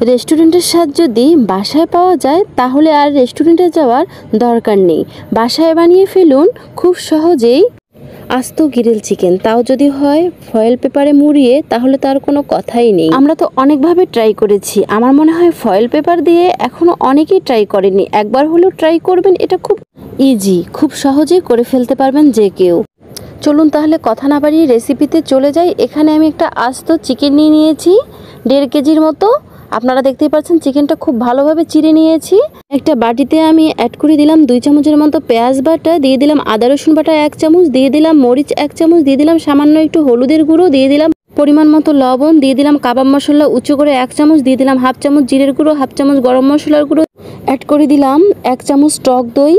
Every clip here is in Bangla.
রেস্টুরেন্টের স্বাদ যদি বাসায় পাওয়া যায় তাহলে আর রেস্টুরেন্টে যাওয়ার দরকার নেই। বাসায় বানিয়ে ফেলুন খুব সহজেই আস্ত গ্রিল চিকেন, তাও যদি হয় ফয়েল পেপারে মুড়িয়ে, তাহলে তার কোনো কথাই নেই। আমরা তো অনেকভাবে ট্রাই করেছি, আমার মনে হয় ফয়েল পেপার দিয়ে এখনও অনেকেই ট্রাই করেনি। একবার হলেও ট্রাই করবেন, এটা খুব ইজি, খুব সহজেই করে ফেলতে পারবেন যে কেউ। চলুন তাহলে কথা না বাড়িয়ে রেসিপিতে চলে যাই। এখানে আমি একটা আস্ত চিকেন নিয়ে নিয়েছি 1.5 কেজির মতো। আপনারা দেখতেই পাচ্ছেন চিকেনটা খুব ভালোভাবে চিড়ে নিয়েছি। একটা বাটিতে আমি অ্যাড করে দিলাম 2 চামচের মতো পেঁয়াজ বাটা, দিয়ে দিলাম আদা রসুন বাটা 1 চামচ, দিয়ে দিলাম মরিচ 1 চামচ, দিয়ে দিলাম সামান্য একটু হলুদের গুঁড়ো, দিয়ে দিলাম পরিমাণ মতো লবণ, দিয়ে দিলাম কাবাব মশলা উঁচু করে 1 চামচ, দিয়ে দিলাম 1/2 চামচ জিরের গুঁড়ো, 1/2 চামচ গরম মশলার গুঁড়ো, অ্যাড করে দিলাম 1 চামচ টক দই।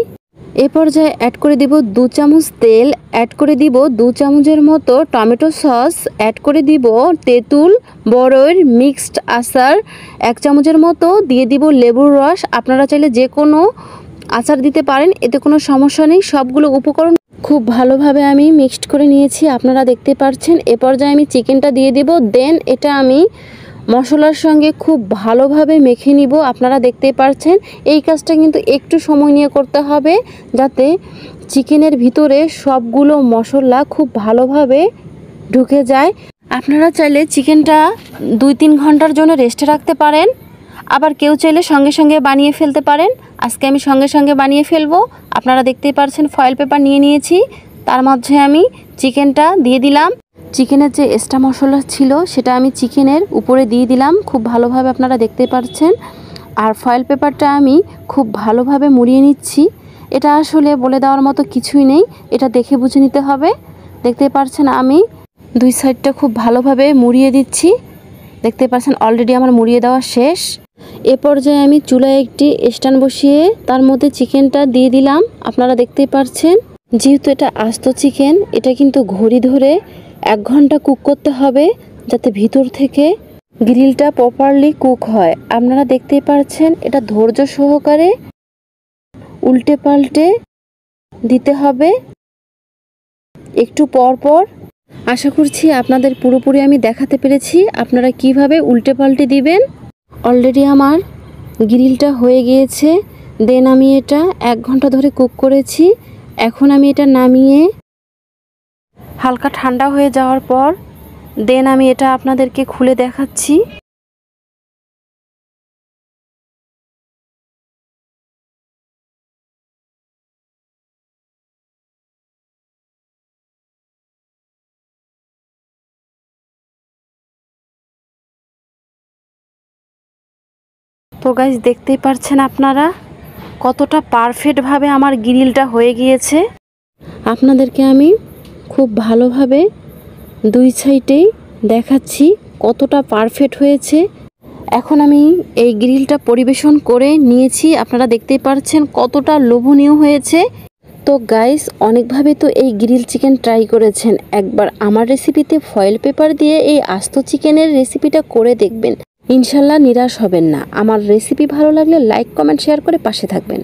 এ পর্যায়ে অ্যাড করে দিব 2 চামচ তেল, অ্যাড করে দিব 2 চামচের মতো টমেটো সস, অ্যাড করে দিব তেঁতুল বড়ইর মিক্সড আচার 1 চামচের মতো, দিয়ে দিব লেবুর রস। আপনারা চাইলে যে কোনো আচার দিতে পারেন, এতে কোনো সমস্যা নেই। সবগুলো উপকরণ খুব ভালোভাবে আমি মিক্সড করে নিয়েছি, আপনারা দেখতে পাচ্ছেন। এ পর্যায়ে আমি চিকেনটা দিয়ে দেব, দেন এটা আমি মশলার সঙ্গে খুব ভালোভাবে মেখে নিব। আপনারা দেখতেই পাচ্ছেন এই কাজটা কিন্তু একটু সময় নিয়ে করতে হবে, যাতে চিকেনের ভিতরে সবগুলো মশলা খুব ভালোভাবে ঢুকে যায়। আপনারা চাইলে চিকেনটা 2-3 ঘন্টার জন্য রেস্টে রাখতে পারেন, আবার কেউ চাইলে সঙ্গে সঙ্গে বানিয়ে ফেলতে পারেন। আজকে আমি সঙ্গে সঙ্গে বানিয়ে ফেলবো। আপনারা দেখতেই পাচ্ছেন ফয়েল পেপার নিয়ে নিয়েছি, তার মধ্যে আমি চিকেনটা দিয়ে দিলাম। চিকেনের যে এক্সট্রা মশলা ছিল সেটা আমি চিকেনের উপরে দিয়ে দিলাম খুব ভালোভাবে, আপনারা দেখতে পাচ্ছেন। আর ফয়েল পেপারটা আমি খুব ভালোভাবে মুড়িয়ে নিচ্ছি। এটা আসলে বলে দেওয়ার মতো কিছুই নেই, এটা দেখে বুঝে নিতে হবে। দেখতে পাচ্ছেন আমি 2 সাইডটা খুব ভালোভাবে মুড়িয়ে দিচ্ছি। দেখতে পাচ্ছেন অলরেডি আমার মুড়িয়ে দেওয়া শেষ। এ পর্যায়ে আমি চুলায় একটি স্ট্যান্ড বসিয়ে তার মধ্যে চিকেনটা দিয়ে দিলাম। আপনারা দেখতেই পাচ্ছেন যেহেতু এটা আস্ত চিকেন, এটা কিন্তু ঘড়ি ধরে 1 ঘন্টা কুক করতে হবে, যাতে ভিতর থেকে গ্রিলটা প্রপারলি কুক হয়। আপনারা দেখতেই পাচ্ছেন এটা ধৈর্য সহকারে উল্টে পাল্টে দিতে হবে একটু পর পর। আশা করছি আপনাদের পুরোপুরি আমি দেখাতে পেরেছি আপনারা কিভাবে উল্টে পাল্টে দিবেন। অলরেডি আমার গ্রিলটা হয়ে গিয়েছে, দেন আমি এটা 1 ঘন্টা ধরে কুক করেছি। এখন আমি এটা নামিয়ে হালকা ঠান্ডা হয়ে যাওয়ার পর দেন আমি এটা আপনাদেরকে খুলে দেখাচ্ছি। তো গাইস দেখতেই পাচ্ছেন আপনারা কতটা পারফেক্টভাবে আমার গ্রিলটা হয়ে গিয়েছে। আপনাদেরকে আমি খুব ভালোভাবে 2 সাইডেই দেখাচ্ছি কতটা পারফেক্ট হয়েছে। এখন আমি এই গ্রিলটা পরিবেশন করে নিয়েছি, আপনারা দেখতেই পাচ্ছেন কতটা লোভনীয় হয়েছে। তো গাইস অনেকভাবে তো এই গ্রিল চিকেন ট্রাই করেছেন, একবার আমার রেসিপিতে ফয়েল পেপার দিয়ে এই আস্ত চিকেনের রেসিপিটা করে দেখবেন, ইনশাল্লাহ নিরাশ হবেন না। আমার রেসিপি ভালো লাগলে লাইক কমেন্ট শেয়ার করে পাশে থাকবেন।